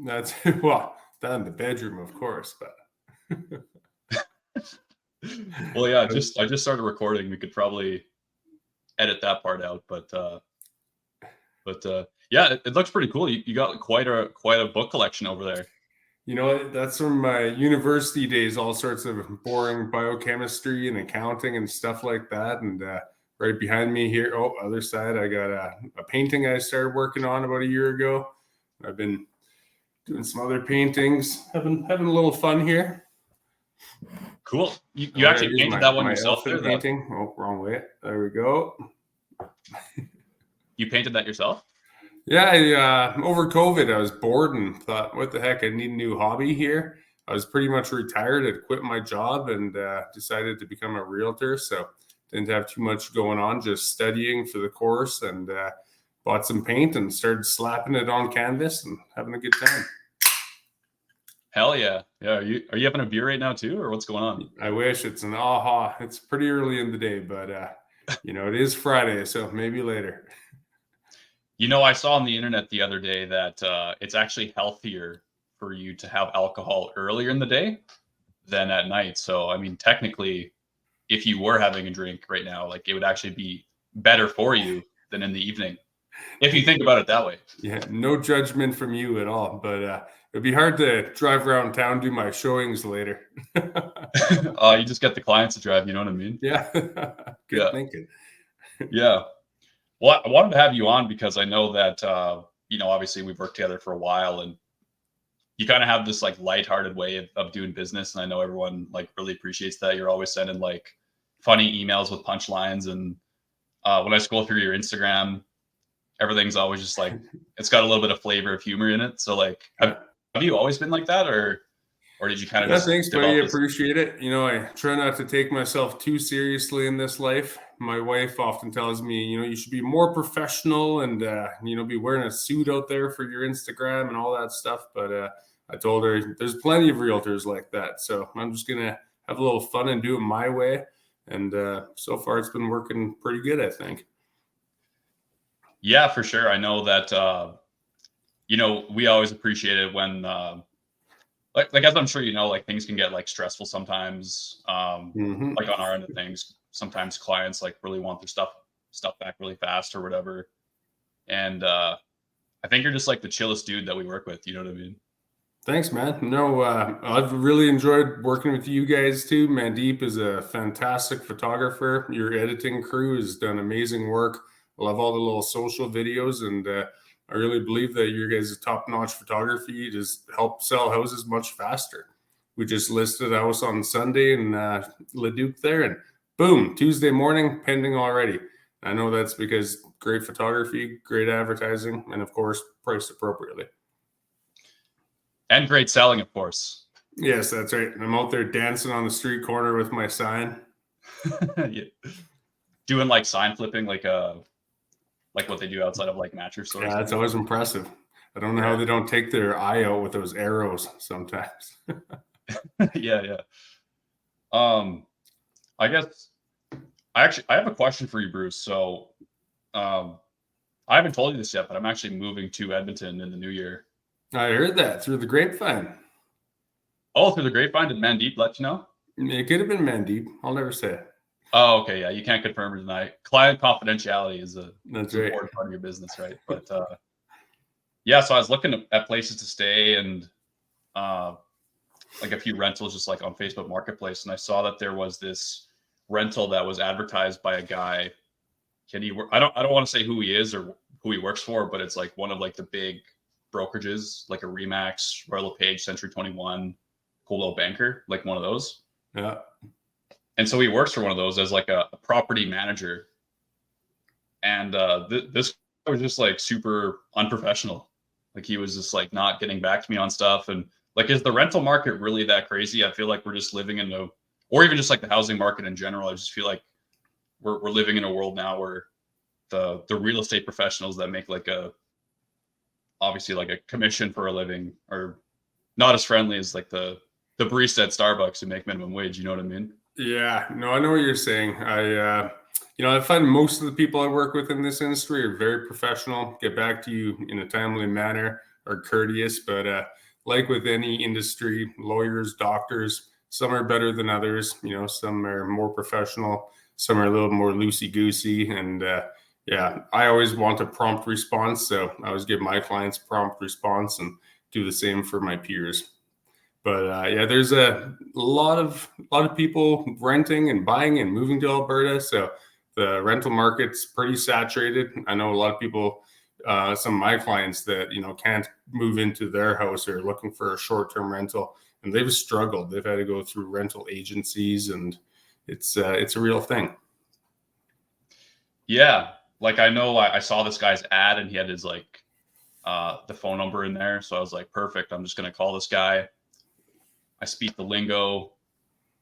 That's well, that in the bedroom, of course, but Well, yeah, I just started recording. We could probably edit that part out, but yeah, it looks pretty cool. You got quite a book collection over there. you know, that's from my university days, all sorts of boring biochemistry and accounting and stuff like that. And right behind me here, other side, I got a painting I started working on about a year ago. I've been doing some other paintings, having a little fun here. Cool. You actually painted that one yourself there? Painting. Oh, wrong way. There we go. You painted that yourself? Yeah, over COVID, I was bored and thought, what the heck, I need a new hobby here. I was pretty much retired. I'd quit my job and decided to become a realtor. So didn't have too much going on, just studying for the course, and bought some paint and started slapping it on canvas and having a good time. Hell yeah. Yeah. Are you having a beer right now too, or what's going on? I wish. It's an aha. It's pretty early in the day, but it is Friday, so maybe later. I saw on the internet the other day that it's actually healthier for you to have alcohol earlier in the day than at night. So, I mean, technically, if you were having a drink right now, like, it would actually be better for you than in the evening, if you think about it that way. Yeah, no judgment from you at all, but it'd be hard to drive around town, do my showings later. You just get the clients to drive, you know what I mean? Yeah. Good thinking. Yeah. Well, I wanted to have you on because I know that, obviously we've worked together for a while, and you kind of have this like lighthearted way of doing business. And I know everyone like really appreciates that. You're always sending like funny emails with punchlines. And when I scroll through your Instagram, everything's always just like, it's got a little bit of flavor of humor in it. So like, have you always been like that, or did you kind of just thanks, buddy. I appreciate it. I try not to take myself too seriously in this life. My wife often tells me, you should be more professional and, be wearing a suit out there for your Instagram and all that stuff. But I told her there's plenty of realtors like that. So I'm just going to have a little fun and do it my way. And so far it's been working pretty good, I think. Yeah, for sure. I know that, we always appreciate it when, like as I'm sure like things can get like stressful sometimes, like on our end of things. Sometimes clients like really want their stuff back really fast or whatever. And I think you're just like the chillest dude that we work with. You know what I mean? Thanks, man. No, I've really enjoyed working with you guys too. Mandeep is a fantastic photographer. Your editing crew has done amazing work. I love all the little social videos, and I really believe that your guys' top-notch photography just help sell houses much faster. We just listed a house on Sunday in Leduc there, and boom, Tuesday morning, pending already. I know that's because great photography, great advertising, and of course, priced appropriately. And great selling, of course. Yes, that's right. I'm out there dancing on the street corner with my sign. Yeah. Doing like sign flipping, like what they do outside of like mattress stores. Yeah, that's always impressive. I don't know how they don't take their eye out with those arrows sometimes. Yeah. I guess I have a question for you, Bruce. So I haven't told you this yet, but I'm actually moving to Edmonton in the new year. I heard that through the grapevine. Oh, through the grapevine? Did Mandeep let you know? It could have been Mandeep. I'll never say it. Oh, okay. Yeah, you can't confirm or deny. Client confidentiality is an important part of your business, right? But yeah, so I was looking at places to stay and like a few rentals just like on Facebook Marketplace, and I saw that there was this rental that was advertised by a guy. I don't want to say who he is or who he works for, but it's like one of like the big brokerages, like a Remax, Royal LePage, Century 21, Coldwell Banker, like one of those. Yeah. And so he works for one of those as like a property manager. And this was just like super unprofessional. Like he was just like not getting back to me on stuff. And like, is the rental market really that crazy? I feel like we're just living in or even just like the housing market in general. I just feel like we're living in a world now where the real estate professionals that make like obviously like a commission for a living are not as friendly as like the barista at Starbucks who make minimum wage. You know what I mean? Yeah, no, I know what you're saying. I find most of the people I work with in this industry are very professional, get back to you in a timely manner. are courteous, but like with any industry, lawyers, doctors, some are better than others. You know, some are more professional, some are a little more loosey goosey, and yeah, I always want a prompt response, so I always give my clients prompt response and do the same for my peers. But yeah, there's a lot of people renting and buying and moving to Alberta, so the rental market's pretty saturated. I know a lot of people, some of my clients that can't move into their house or looking for a short-term rental, and they've struggled. They've had to go through rental agencies, and it's a real thing. Yeah, like I know I saw this guy's ad and he had his like the phone number in there, so I was like, perfect. I'm just gonna call this guy. I speak the lingo,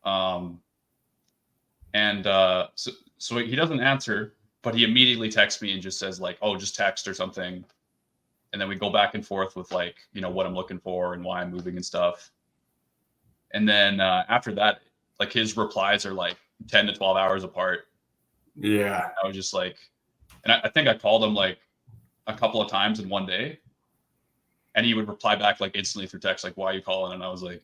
and so he doesn't answer, but he immediately texts me and just says like, "Oh, just text or something," and then we go back and forth with like what I'm looking for and why I'm moving and stuff. And then after that, like his replies are like 10 to 12 hours apart. Yeah, I was just like, and I think I called him like a couple of times in one day, and he would reply back like instantly through text, like, "Why are you calling?" And I was like,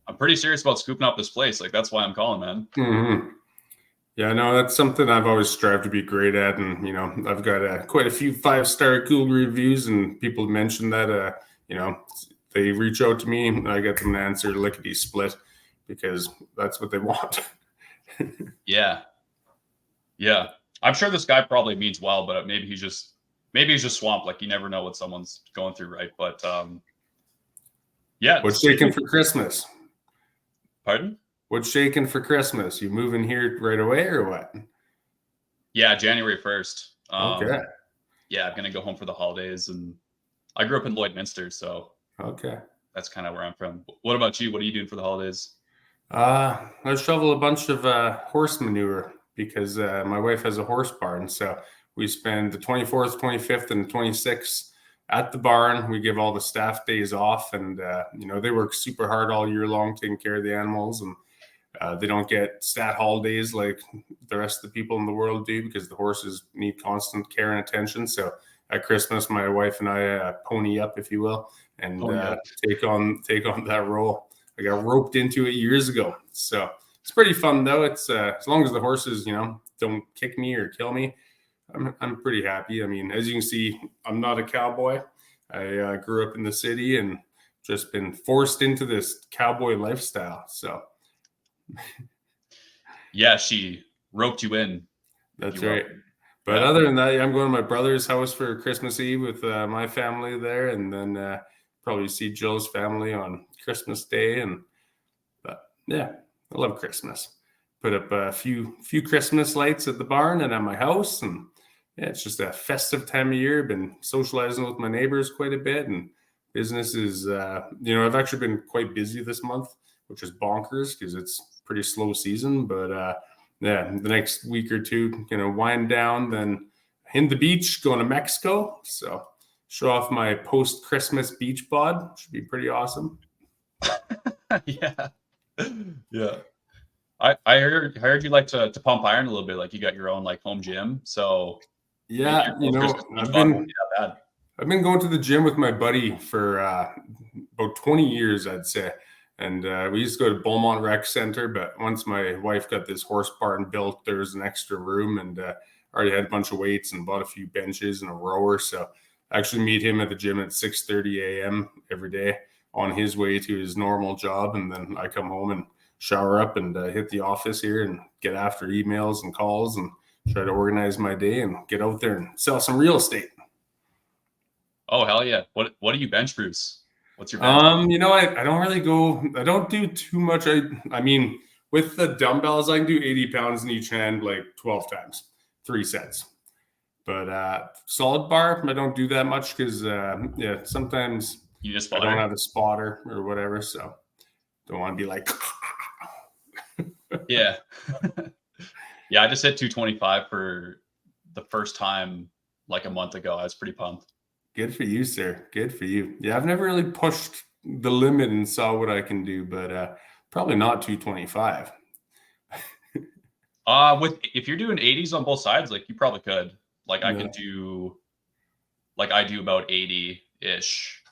"I'm pretty serious about scooping up this place. Like, that's why I'm calling, man." mm-hmm. Yeah, no, that's something I've always strived to be great at, and I've got quite a few 5-star Google reviews, and people mention that they reach out to me, and I get them to answer lickety split because that's what they want. Yeah. I'm sure this guy probably means well, but maybe he's just swamped. Like you never know what someone's going through, right? But yeah. What's shaking for Christmas? Pardon? What's shaking for Christmas? You moving here right away or what? Yeah, January 1st. Okay. Yeah, I'm gonna go home for the holidays, and I grew up in Lloydminster, so Okay. that's kind of where I'm from. What about you? What are you doing for the holidays? I shovel a bunch of horse manure because my wife has a horse barn. So we spend the 24th, 25th, and 26th at the barn. We give all the staff days off, and they work super hard all year long taking care of the animals, and they don't get stat holidays like the rest of the people in the world do because the horses need constant care and attention. So at Christmas, my wife and I pony up, if you will, and take on that role. I got roped into it years ago, so it's pretty fun though. It's as long as the horses, don't kick me or kill me, I'm pretty happy. I mean, as you can see, I'm not a cowboy. I grew up in the city and just been forced into this cowboy lifestyle. So yeah, she roped you in. That's right. But other than that, I'm going to my brother's house for Christmas Eve with my family there, and then probably see Jill's family on Christmas Day. But yeah, I love Christmas. Put up a few Christmas lights at the barn and at my house, and yeah, it's just a festive time of year. Been socializing with my neighbors quite a bit, and business is I've actually been quite busy this month, which is bonkers because it's pretty slow season. But yeah, the next week or two, wind down, then hit the beach, going to Mexico. So show off my post-Christmas beach bod. Should be pretty awesome. Yeah. I heard you like to pump iron a little bit. Like you got your own like home gym. So yeah, I've been going to the gym with my buddy for about 20 years, I'd say. And we used to go to Beaumont Rec Center, but once my wife got this horse barn built, there was an extra room, and already had a bunch of weights and bought a few benches and a rower. So I actually meet him at the gym at 6:30 a.m. every day on his way to his normal job. And then I come home and shower up and hit the office here and get after emails and calls and try to organize my day and get out there and sell some real estate. Oh, hell yeah. What do you bench, Bruce? What's your bench? I don't really go, I don't do too much. I mean, with the dumbbells, I can do 80 pounds in each hand, like 12 times, 3 sets. But solid bar, I don't do that much because, sometimes I don't have a spotter or whatever. So don't want to be like. Yeah. Yeah, I just hit 225 for the first time like a month ago. I was pretty pumped. Good for you, sir. Good for you. Yeah, I've never really pushed the limit and saw what I can do, but probably not 225. If you're doing 80s on both sides, like you probably could. Like I can do, like I do about 80-ish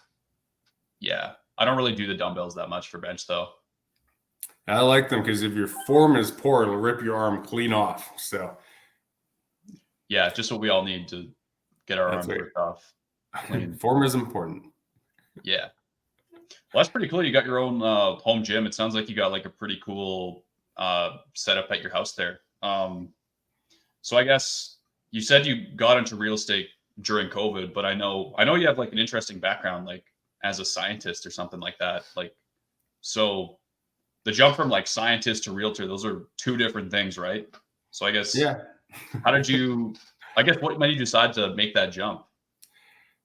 Yeah. I don't really do the dumbbells that much for bench though. I like them because if your form is poor, it'll rip your arm clean off. So Yeah, just what we all need to get our that's arms right. ripped off clean. Form is important. Yeah. Well, that's pretty cool. You got your own home gym. It sounds like you got like a pretty cool setup at your house there. So I guess you said you got into real estate during COVID, but I know you have like an interesting background, like as a scientist or something like that. Like, so the jump from like scientist to realtor, those are two different things, right? So I guess, Yeah. how did you? I guess what made you decide to make that jump?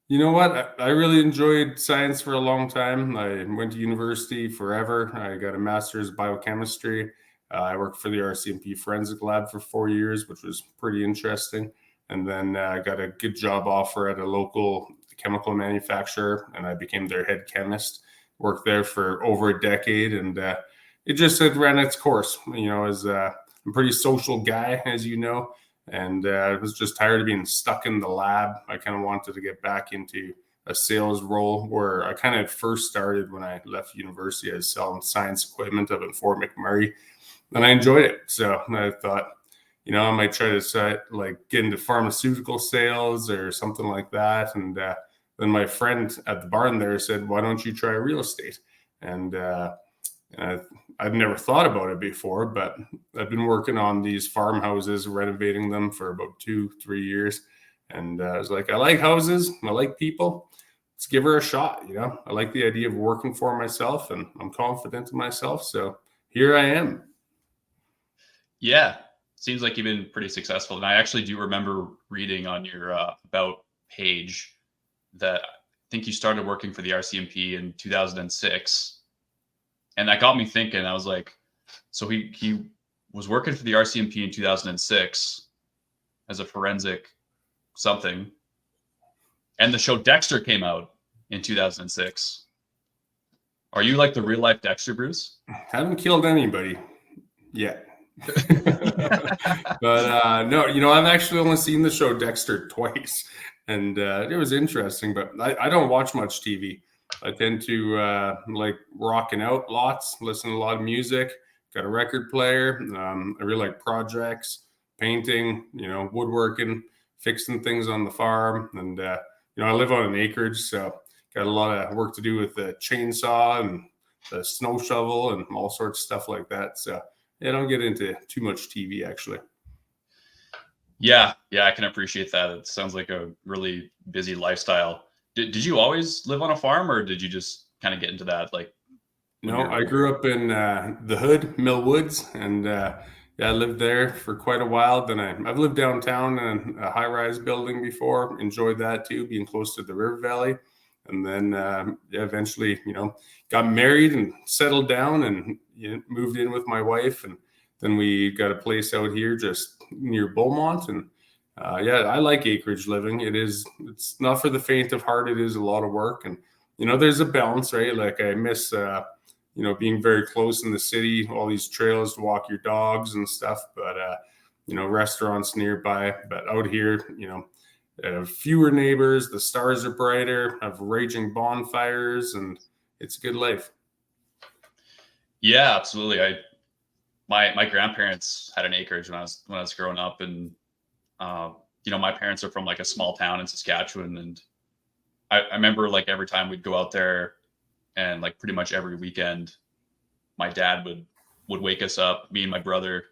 You know what? I really enjoyed science for a long time. I went to university forever. I got a master's of biochemistry. I worked for the RCMP forensic lab for 4 years, which was pretty interesting. And then I got a good job offer at a local chemical manufacturer, and I became their head chemist. Worked there for over a decade, and it just had ran its course. You know, as I'm a pretty social guy, as you know, and I was just tired of being stuck in the lab. I kind of wanted to get back into a sales role where I kind of first started when I left university. I was selling science equipment up in Fort McMurray, and I enjoyed it. So I thought, you know, I might try to get into pharmaceutical sales or something like that. And then my friend at the barn there said, "Why don't you try real estate?" And I've never thought about it before, but I've been working on these farmhouses, renovating them for about 2-3 years. And I was like, I like houses. I like people. Let's give her a shot. You know, I like the idea of working for myself, and I'm confident in myself. So here I am. Yeah, seems like you've been pretty successful. And I actually do remember reading on your about page that I think you started working for the RCMP in 2006. And that got me thinking. I was like, so he was working for the RCMP in 2006 as a forensic something. And the show Dexter came out in 2006. Are you like the real life Dexter, Bruce? Haven't killed anybody yet. But no, you know, I've actually only seen the show Dexter twice, and it was interesting. But I don't watch much TV. I tend to like rocking out lots, listen to a lot of music. Got a record player. I really like projects, painting, you know, woodworking, fixing things on the farm, and you know, I live on an acreage, so got a lot of work to do with the chainsaw and the snow shovel and all sorts of stuff like that. So yeah, I don't get into too much TV actually. Yeah, I can appreciate that. It sounds like a really busy lifestyle. Did you always live on a farm, or did you just kind of get into that like when No, you're I grew up in the hood, Mill Woods, and yeah, I lived there for quite a while. Then I've lived downtown in a high-rise building before. Enjoyed that too, being close to the river valley. And then yeah, eventually, you know, got married and settled down, and you know, moved in with my wife, and then we got a place out here just near Beaumont. And yeah, I like acreage living. It's not for the faint of heart. It is a lot of work, and you know, there's a balance, right? Like I miss you know, being very close in the city, all these trails to walk your dogs and stuff, but you know, restaurants nearby. But out here, you know, fewer neighbors, the stars are brighter, have raging bonfires, and it's a good life. Yeah, absolutely. My grandparents had an acreage when I was growing up, and you know, my parents are from like a small town in Saskatchewan, and I remember like every time we'd go out there, and like pretty much every weekend, my dad would wake us up, me and my brother,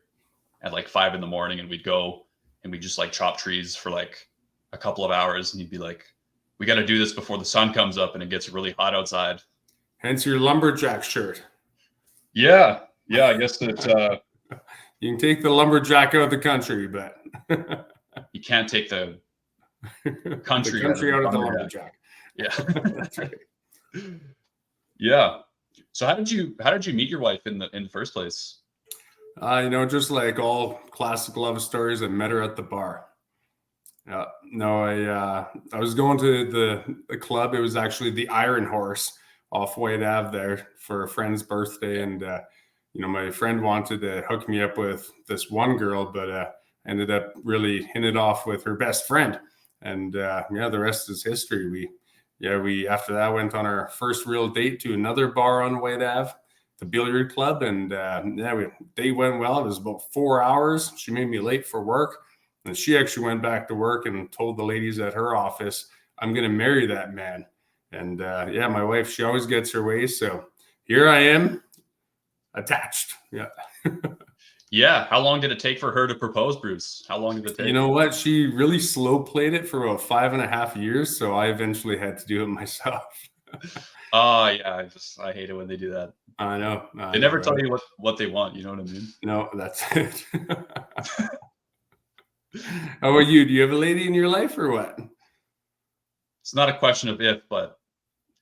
at like 5 in the morning, and we'd go and we'd just like chop trees for like a couple of hours, and he'd be like, "We got to do this before the sun comes up and it gets really hot outside." Hence your lumberjack shirt. Yeah, I guess that You can take the lumberjack out of the country, but you can't take the country, the country out of the lumberjack. lumberjack. Yeah. That's right. Yeah. So how did you meet your wife in the first place? You know, just like all classic love stories, I met her at the bar. No, I was going to the club. It was actually the Iron Horse off Wade Ave there for a friend's birthday, and you know, my friend wanted to hook me up with this one girl, but ended up really hitting it off with her best friend, and yeah, the rest is history. We yeah, we after that went on our first real date to another bar on White Ave, the billiard club, and yeah, day went well. It was about 4 hours. She made me late for work, and she actually went back to work and told the ladies at her office, "I'm going to marry that man." And yeah, my wife, she always gets her way, so here I am, attached. Yeah. Yeah. How long did it take for her to propose, Bruce? How long did it You take? know what? She really slow played it for about 5.5 years, so I eventually had to do it myself. Oh yeah, I hate it when they do that. I know, They never tell right? you what they want. You know what I mean? No, that's it. How about you? Do you have a lady in your life or what? It's not a question of if, but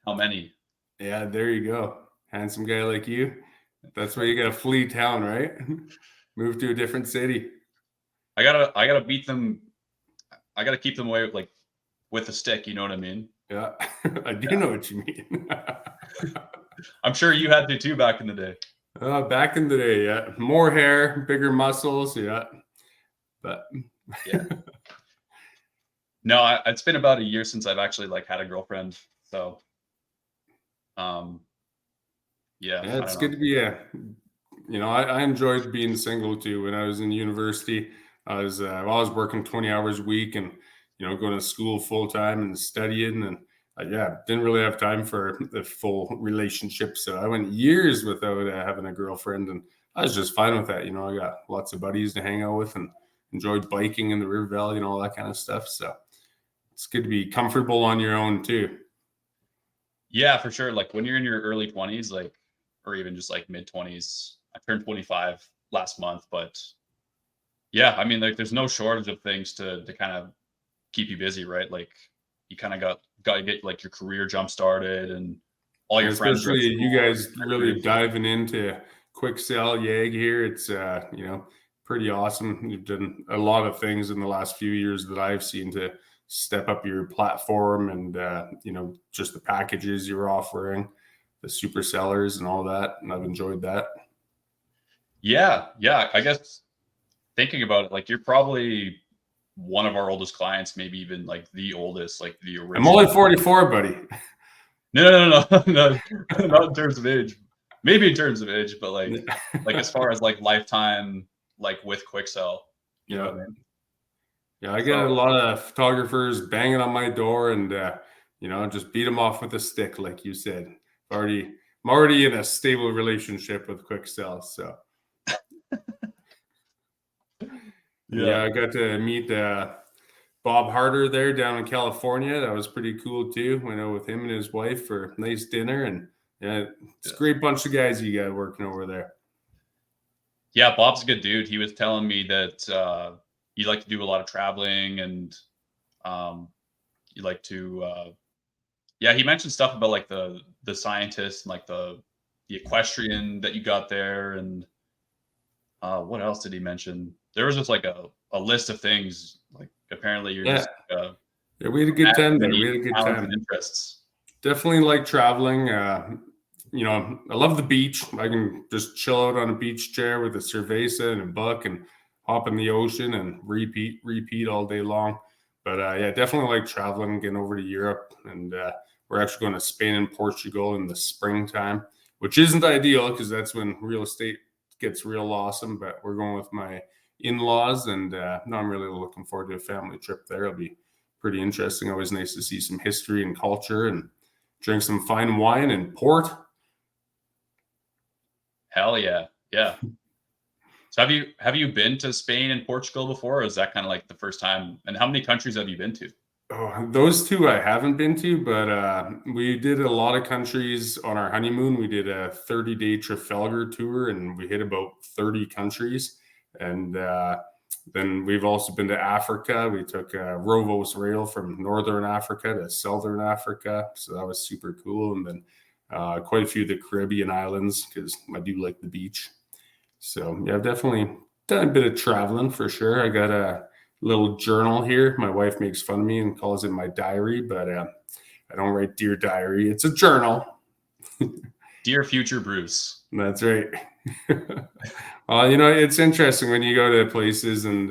how many. Yeah, there you go. Handsome guy like you. That's why you got to flee town, right? Move to a different city. I gotta beat them. I gotta keep them away like with a stick. You know what I mean? Yeah, I do know what you mean. I'm sure you had to too back in the day. Back in the day, yeah, more hair, bigger muscles, yeah. But Yeah. No, it's been about a year since I've actually like had a girlfriend. So, um, yeah, yeah, I it's don't good know. to be I enjoyed being single too. When I was in university, I was working 20 hours a week and, going to school full time and studying. And yeah, didn't really have time for the full relationship. So I went years without having a girlfriend, and I was just fine with that. I got lots of buddies to hang out with and enjoyed biking in the River Valley and all that kind of stuff. So it's good to be comfortable on your own too. Yeah, for sure. Like when you're in your early 20s, like, or even just like mid 20s. I turned 25 last month, but yeah, I mean, like, there's no shortage of things to kind of keep you busy, right? Like, you kind of got to get like your career jump started, and all And your friends are especially at you school or guys really graduating. diving into QuikSell YAG here. It's pretty awesome. You've done a lot of things in the last few years that I've seen to step up your platform and just the packages you're offering, the super sellers and all that. And I've enjoyed that. Yeah, yeah. I guess thinking about it, like you're probably one of our oldest clients, maybe even like the oldest, like the I'm only original. 44, buddy. No, not in terms of age. Maybe in terms of age, but like as far as like lifetime, like with QuikSell, you know Yeah. what I mean? Yeah, I get a So lot of photographers banging on my door and just beat them off with a stick, like you said. I'm already in a stable relationship with QuikSell. So and yeah, yeah, I got to meet Bob Harder there down in California. That was pretty cool too. Went out with him and his wife for a nice dinner, and yeah, it's a yeah, great bunch of guys you got working over there. yeah. Bob's a good dude. He was telling me that you like to do a lot of traveling, and um, you like to yeah. He mentioned stuff about like the scientists and like the equestrian that you got there, and what else did he mention? There was just like a list of things. Like apparently you're Yeah, just yeah, we had a a good man time of there. many We had a good talents and time. interests. Definitely like traveling. I love the beach. I can just chill out on a beach chair with a cerveza and a book and hop in the ocean and repeat all day long. But yeah, definitely like traveling, getting over to Europe. And we're actually going to Spain and Portugal in the springtime, which isn't ideal because that's when real estate gets real awesome. But we're going with my in-laws, and no, I'm really looking forward to a family trip there. It'll be pretty interesting. Always nice to see some history and culture and drink some fine wine and port. Hell yeah, yeah. So have you been to Spain and Portugal before, or is that kind of like the first time? And how many countries have you been to? Oh, those two I haven't been to, but we did a lot of countries on our honeymoon. We did a 30-day Trafalgar tour and we hit about 30 countries. And then we've also been to Africa. We took Rovos Rail from Northern Africa to Southern Africa. So that was super cool. And then quite a few of the Caribbean islands because I do like the beach. So yeah, I've definitely done a bit of traveling for sure. I got a little journal here. My wife makes fun of me and calls it my diary, but I don't write dear diary. It's a journal. Dear future Bruce. That's right. Well, it's interesting when you go to places and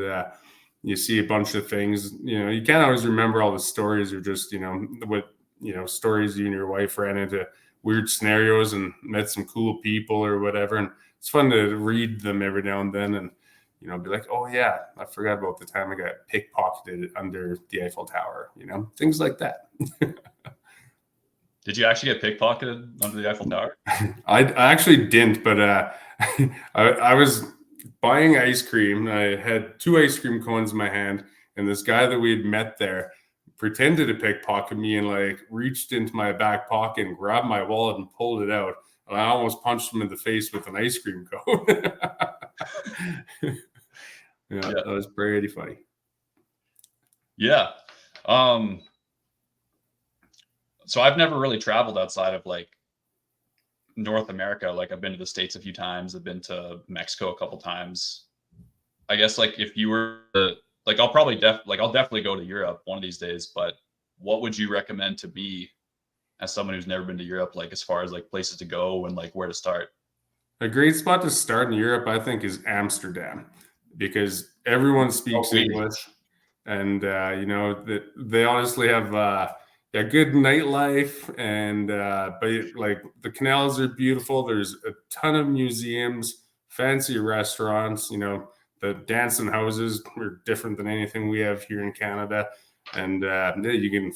you see a bunch of things. You can't always remember all the stories or just what stories you and your wife ran into weird scenarios and met some cool people or whatever. And it's fun to read them every now and then and, be like, oh yeah, I forgot about the time I got pickpocketed under the Eiffel Tower, things like that. Did you actually get pickpocketed under the Eiffel Tower? I actually didn't, but I was buying ice cream. I had 2 ice cream cones in my hand, and this guy that we had met there pretended to pickpocket me and like reached into my back pocket and grabbed my wallet and pulled it out. And I almost punched him in the face with an ice cream cone. Yeah, that was pretty funny. Yeah. So I've never really traveled outside of like North America. Like I've been to the States a few times. I've been to Mexico a couple times. I guess like if you were like, I'll definitely go to Europe one of these days, but what would you recommend to me as someone who's never been to Europe, like as far as like places to go and like where to start? A great spot to start in Europe, I think, is Amsterdam, because everyone speaks English, and that they honestly have a good nightlife, and but like the canals are beautiful. There's a ton of museums, fancy restaurants. The dancing houses are different than anything we have here in Canada, and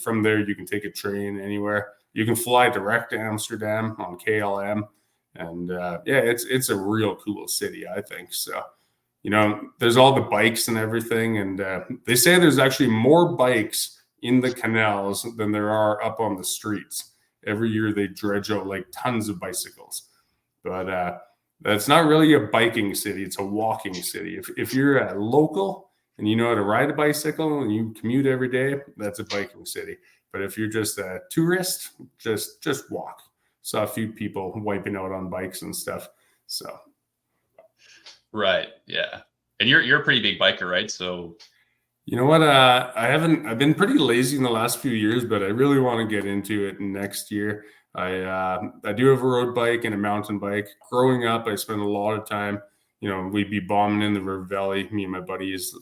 from there you can take a train anywhere. You can fly direct to Amsterdam on KLM. And it's a real cool city, I think. So, there's all the bikes and everything. And they say there's actually more bikes in the canals than there are up on the streets. Every year they dredge out like tons of bicycles. But that's not really a biking city. It's a walking city. If you're a local and you know how to ride a bicycle and you commute every day, that's a biking city. But if you're just a tourist, just walk. Saw a few people wiping out on bikes and stuff. So, right, yeah. And you're a pretty big biker, right? So, you know what? I've been pretty lazy in the last few years, but I really want to get into it next year. I do have a road bike and a mountain bike. Growing up, I spent a lot of time. We'd be bombing in the river valley. Me and my buddies,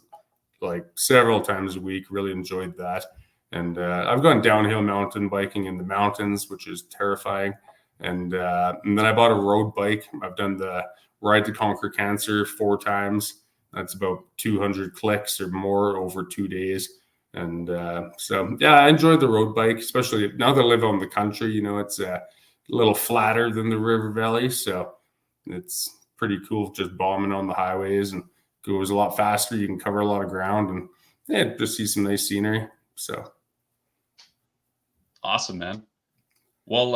like several times a week. Really enjoyed that. And I've gone downhill mountain biking in the mountains, which is terrifying. And then I bought a road bike. I've done the Ride to Conquer Cancer 4 times. That's about 200 clicks or more over 2 days. And so, yeah, I enjoy the road bike, especially now that I live on the country. It's a little flatter than the river valley. So it's pretty cool just bombing on the highways, and goes a lot faster. You can cover a lot of ground and just see some nice scenery. So awesome, man. Well,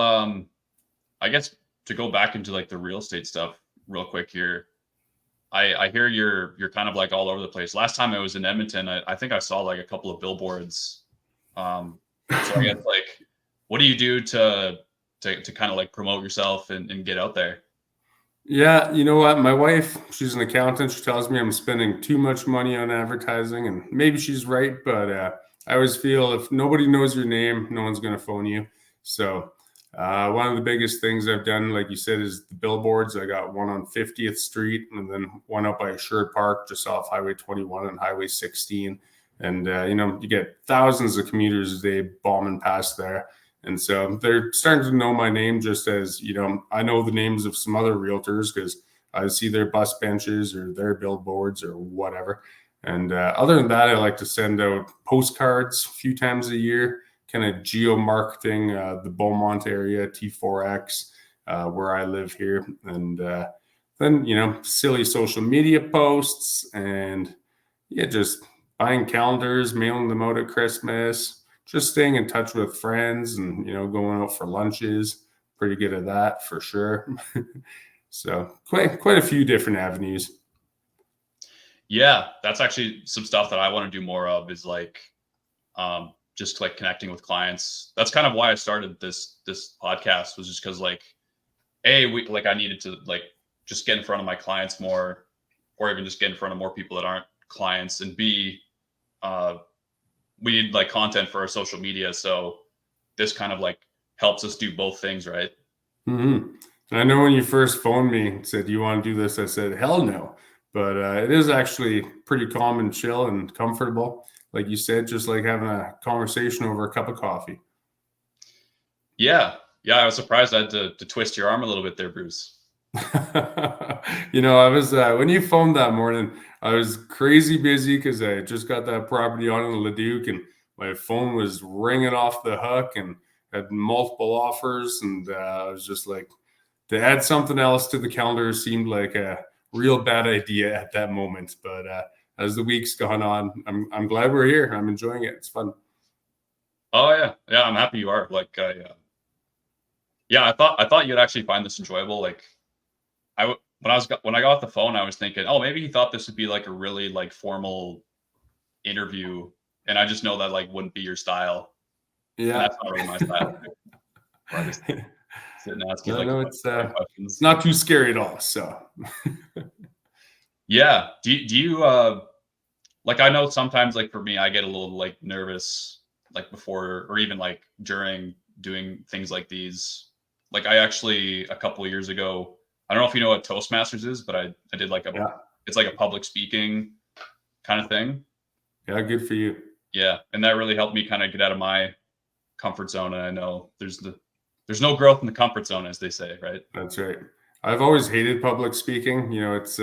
I guess to go back into like the real estate stuff real quick here, I hear you're kind of like all over the place. Last time I was in Edmonton, I think I saw like a couple of billboards. So I guess like, what do you do to kind of like promote yourself and get out there? Yeah, you know what? My wife, she's an accountant. She tells me I'm spending too much money on advertising, and maybe she's right. But I always feel if nobody knows your name, no one's going to phone you. So one of the biggest things I've done, like you said, is the billboards. I got one on 50th Street and then one up by Sherwood Park, just off Highway 21 and Highway 16. And, you get thousands of commuters a day bombing past there. And so they're starting to know my name, just as, I know the names of some other realtors because I see their bus benches or their billboards or whatever. And other than that, I like to send out postcards a few times a year, kind of geo-marketing the Beaumont area, T4X, where I live here. And then, silly social media posts and, just buying calendars, mailing them out at Christmas, just staying in touch with friends and, going out for lunches. Pretty good at that for sure. So quite a few different avenues. Yeah, that's actually some stuff that I want to do more of, is like just like connecting with clients. That's kind of why I started this podcast, was just because like, I needed to like just get in front of my clients more, or even just get in front of more people that aren't clients, and B, we need like content for our social media. So this kind of like helps us do both things, right? Mm-hmm. And I know when you first phoned me and said, "Do you want to do this?" I said, "Hell no." But it is actually pretty calm and chill and comfortable. Like you said, just like having a conversation over a cup of coffee. Yeah. Yeah. I was surprised I had to twist your arm a little bit there, Bruce. I was when you phoned that morning, I was crazy busy because I just got that property on in Leduc, and my phone was ringing off the hook, and had multiple offers, and I was just like, to add something else to the calendar seemed like a real bad idea at that moment. But as the week's gone on, I'm glad we're here. I'm enjoying it. It's fun. Oh yeah. Yeah. I'm happy you are. Like, yeah, I thought you'd actually find this enjoyable. Like when I got off the phone, I was thinking, oh, maybe he thought this would be like a really like formal interview, and I just know that like wouldn't be your style, and Yeah. that's not really my style. I just sit and ask you No, like a no, bunch it's of boring questions. not too scary at all. So Yeah. Do you like, I know sometimes like for me, I get a little like nervous like before or even like during doing things like these. Like I actually a couple of years ago, I don't know if you know what Toastmasters is, but I did like yeah, it's like a public speaking kind of thing. yeah, good for you. Yeah, and that really helped me kind of get out of my comfort zone. And I know there's no growth in the comfort zone, as they say, right? That's right. I've always hated public speaking. It's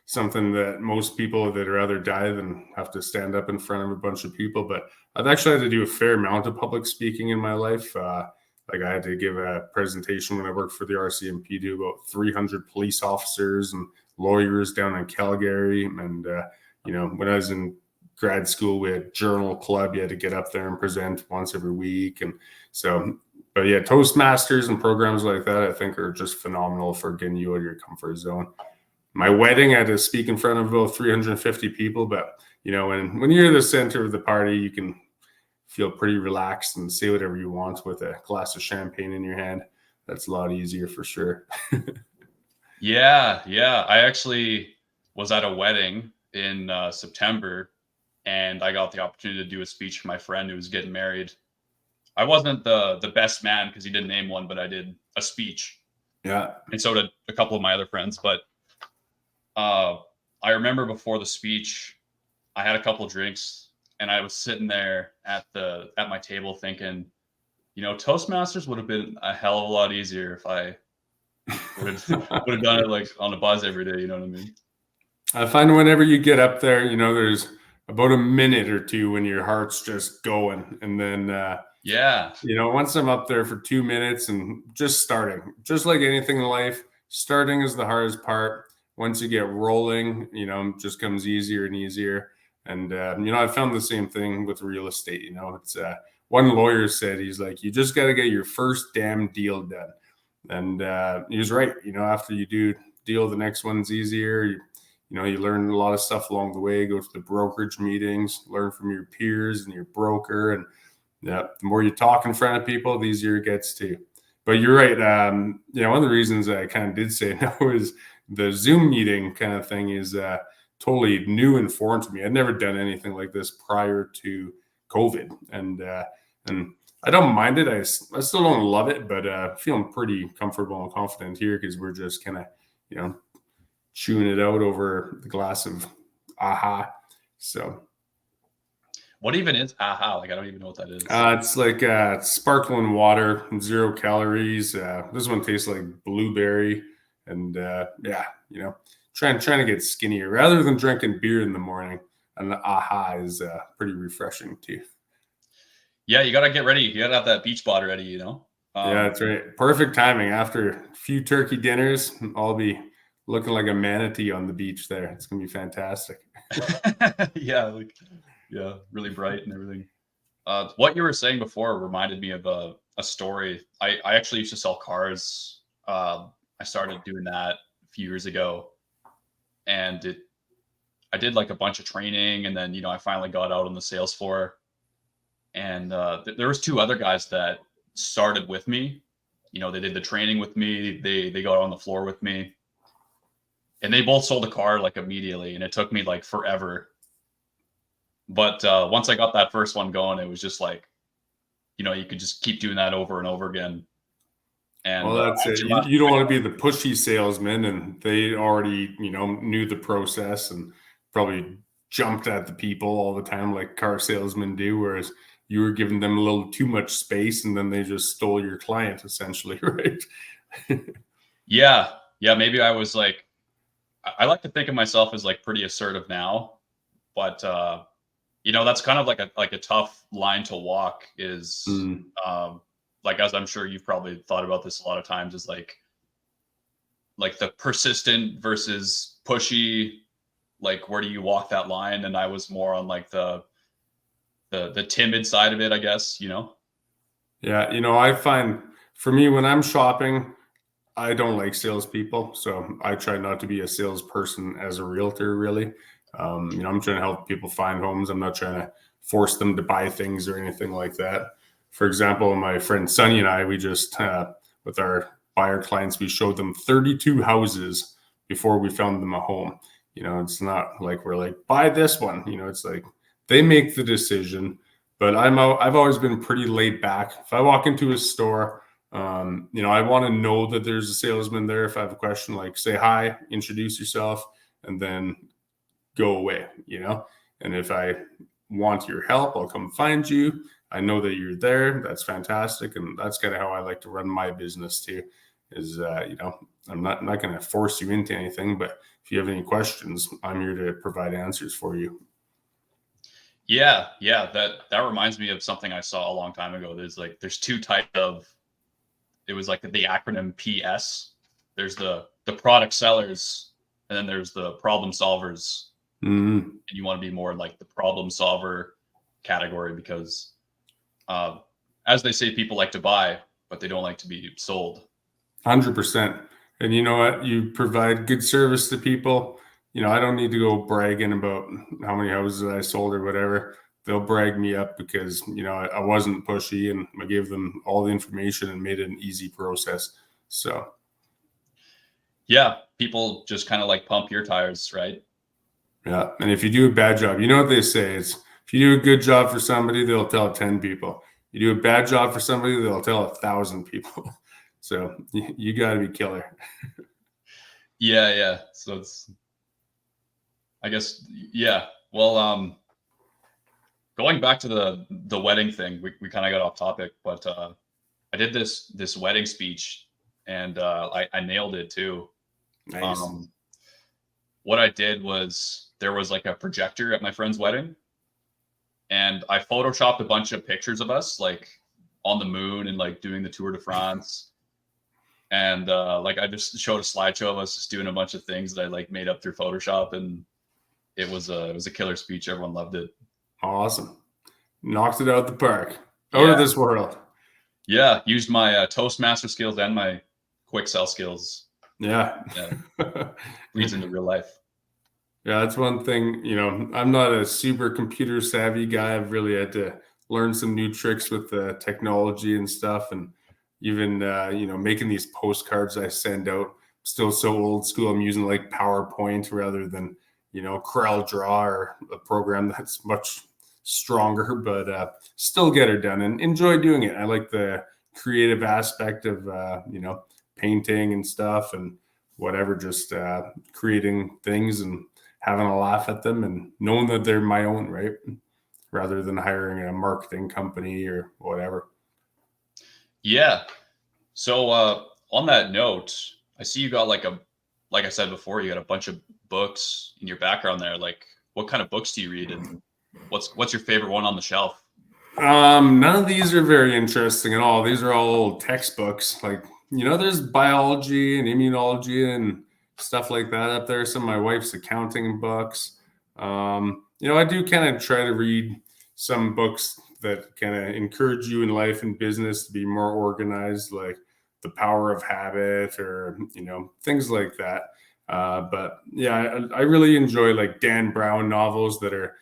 something that most people that would rather die than have to stand up in front of a bunch of people. But I've actually had to do a fair amount of public speaking in my life. Like I had to give a presentation when I worked for the RCMP to about 300 police officers and lawyers down in Calgary. And, when I was in grad school, we had journal club. You had to get up there and present once every week. And so but yeah, Toastmasters and programs like that, I think, are just phenomenal for getting you out of your comfort zone. My wedding, I had to speak in front of about 350 people, but when you're the center of the party, you can feel pretty relaxed and say whatever you want with a glass of champagne in your hand. That's a lot easier for sure. Yeah, yeah. I actually was at a wedding in September, and I got the opportunity to do a speech for my friend who was getting married. I wasn't the best man because he didn't name one, but I did a speech, Yeah. and so did a couple of my other friends. But uh, I remember before the speech, I had a couple of drinks, and I was sitting there at my table thinking, Toastmasters would have been a hell of a lot easier if I would have done it like on a buzz every day. You know what I mean? I find whenever you get up there, there's about a minute or two when your heart's just going. And then Yeah. once I'm up there for 2 minutes and just starting, just like anything in life, starting is the hardest part. Once you get rolling, it just comes easier and easier. And, I found the same thing with real estate. It's one lawyer said, he's like, you just got to get your first damn deal done. And he was right. After you do deal, the next one's easier. You learn a lot of stuff along the way, go to the brokerage meetings, learn from your peers and your broker. And yeah, the more you talk in front of people, the easier it gets too. But you're right. One of the reasons I kind of did say no is the Zoom meeting kind of thing is totally new and foreign to me. I'd never done anything like this prior to COVID, and I don't mind it. I still don't love it, but feeling pretty comfortable and confident here because we're just kind of chewing it out over the glass of aha. So What even is aha? Like I don't even know what that is. it's like sparkling water, 0 calories. This one tastes like blueberry, and trying to get skinnier rather than drinking beer in the morning. And the aha is pretty refreshing too. Yeah, you gotta get ready. You gotta have that beach bod ready, Yeah, that's right. Perfect timing. After a few turkey dinners, I'll be looking like a manatee on the beach there. It's gonna be fantastic. Yeah, really bright and everything. What you were saying before reminded me of a story. I actually used to sell cars. I started doing that a few years ago, and I did like a bunch of training, and then I finally got out on the sales floor, and there was 2 other guys that started with me. They did the training with me. They got on the floor with me, and they both sold a car like immediately, and it took me like forever. But once I got that first one going, it was just like, you could just keep doing that over and over again. And Well, that's it. You don't want to be the pushy salesman, and they already, knew the process and probably jumped at the people all the time like car salesmen do. Whereas you were giving them a little too much space, and then they just stole your client essentially, right? Yeah. Yeah. Maybe I was like, I like to think of myself as like pretty assertive now, but that's kind of like a tough line to walk is, Mm. like, as I'm sure you've probably thought about this a lot of times, is like the persistent versus pushy, like where do you walk that line? And I was more on like the timid side of it, I guess, Yeah, I find for me when I'm shopping, I don't like salespeople, so I try not to be a salesperson as a realtor. Really, I'm trying to help people find homes. I'm not trying to force them to buy things or anything like that. For example, my friend Sunny and I, we just with our buyer clients, we showed them 32 houses before we found them a home. It's not like we're like buy this one. It's like they make the decision. But I've always been pretty laid back. If I walk into a store, I want to know that there's a salesman there. If I have a question, like say hi, introduce yourself, and then go away. And if I want your help, I'll come find you. I know that you're there. That's fantastic. And that's kind of how I like to run my business too, is, I'm not going to force you into anything, but if you have any questions, I'm here to provide answers for you. Yeah. Yeah. That reminds me of something I saw a long time ago. There's two types of, it was like the acronym PS. There's the product sellers, and then there's the problem solvers. Mm-hmm. And you want to be more like the problem solver category because, as they say, people like to buy, but they don't like to be sold. 100%. And you know what? You provide good service to people. I don't need to go bragging about how many houses I sold or whatever. They'll brag me up because, I wasn't pushy and I gave them all the information and made it an easy process. So, yeah, people just kind of like pump your tires, right? yeah. And if you do a bad job, you know what they say is if you do a good job for somebody, they'll tell 10 people. You do a bad job for somebody, they'll tell 1,000 people. So you got to be killer. Yeah. Yeah. So it's, I guess, yeah. Well, going back to the wedding thing, we kind of got off topic, but I did this wedding speech, and I nailed it too. Nice. What I did was there was like a projector at my friend's wedding, and I photoshopped a bunch of pictures of us like on the moon and like doing the Tour de France, and like I just showed a slideshow of us just doing a bunch of things that I like made up through Photoshop, and it was a killer speech. Everyone loved it. Awesome. Knocked it out the park. Out Yeah. of this world. Yeah, used my Toastmaster skills and my QuikSell skills. Yeah. Leads into real life. Yeah, that's one thing. I'm not a super computer savvy guy. I've really had to learn some new tricks with the technology and stuff. And even, making these postcards I send out, still so old school. I'm using like PowerPoint rather than, Corel Draw or a program that's much stronger, but still get her done and enjoy doing it. I like the creative aspect of, painting and stuff and whatever, just creating things and having a laugh at them and knowing that they're my own, right? Rather than hiring a marketing company or whatever. Yeah. So on that note, I see you got like I said before, you got a bunch of books in your background there. Like, what kind of books do you read, and what's your favorite one on the shelf? None of these are very interesting at all. These are all old textbooks. Like, there's biology and immunology and stuff like that up there. Some of my wife's accounting books. I do kind of try to read some books that kind of encourage you in life and business to be more organized, like The Power of Habit or, things like that. But yeah, I really enjoy like Dan Brown novels that are,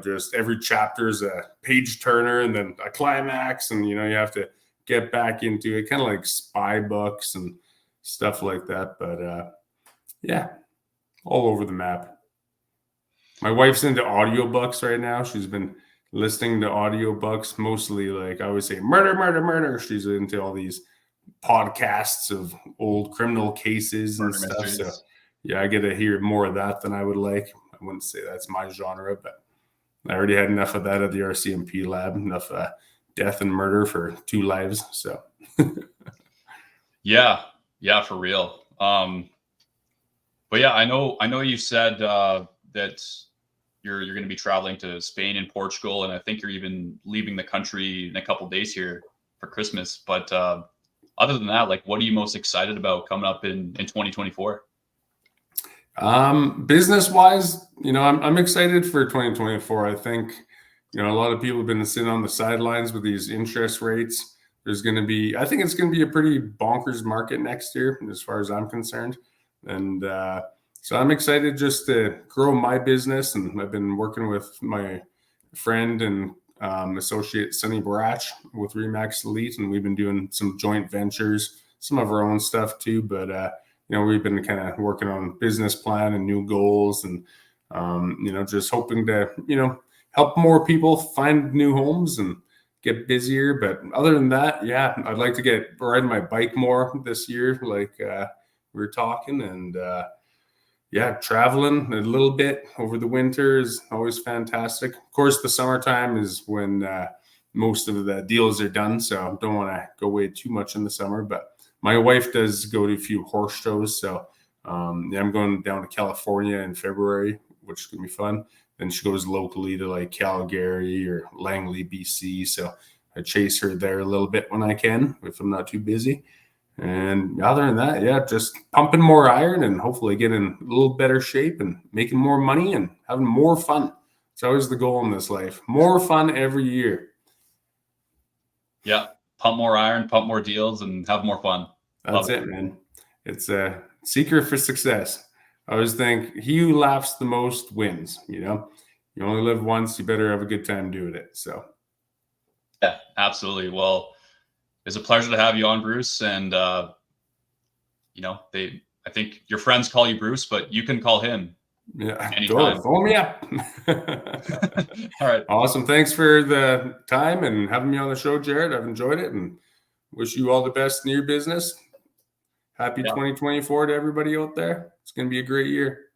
just every chapter is a page turner and then a climax, and you have to get back into it, kind of like spy books and stuff like that. But yeah, all over the map. My wife's into audiobooks right now. She's been listening to audiobooks, mostly like I always say murder, murder, murder. She's into all these podcasts of old criminal cases and Murder stuff. mysteries. So yeah, I get to hear more of that than I would like. I wouldn't say that's my genre, but I already had enough of that at the RCMP lab, enough death and murder for 2 lives. So Yeah, for real. But yeah, I know you said that you're going to be traveling to Spain and Portugal, and I think you're even leaving the country in a couple days here for Christmas. But other than that, like, what are you most excited about coming up in 2024? Business wise, I'm excited for 2024. I think, a lot of people have been sitting on the sidelines with these interest rates. I think it's going to be a pretty bonkers market next year, as far as I'm concerned. And so I'm excited just to grow my business. And I've been working with my friend and associate Sonny Barach with Remax Elite, and we've been doing some joint ventures, some of our own stuff too. But we've been kind of working on business plan and new goals, and just hoping to help more people find new homes and get busier. But other than that, yeah, I'd like to get riding my bike more this year, like we were talking, and traveling a little bit over the winter is always fantastic. Of course, the summertime is when most of the deals are done, so I don't want to go away too much in the summer. But my wife does go to a few horse shows, so I'm going down to California in February, which is going to be fun. Then she goes locally to like Calgary or Langley, BC, so I chase her there a little bit when I can, if I'm not too busy. And other than that, yeah, just pumping more iron and hopefully getting a little better shape and making more money and having more fun. It's always the goal in this life. More fun every year. Yeah. Pump more iron, pump more deals, and have more fun. That's it, man. It's a secret for success. I always think he who laughs the most wins. You only live once. You better have a good time doing it. So, yeah, absolutely. Well, it's a pleasure to have you on, Bruce. And I think your friends call you Bruce, but you can call him. Yeah, anytime. Phone me up. All right. Awesome. Thanks for the time and having me on the show, Jared. I've enjoyed it and wish you all the best in your business. Happy 2024 to everybody out there. It's going to be a great year.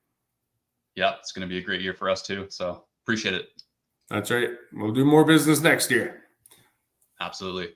Yeah, it's going to be a great year for us too. So appreciate it. That's right. We'll do more business next year. Absolutely.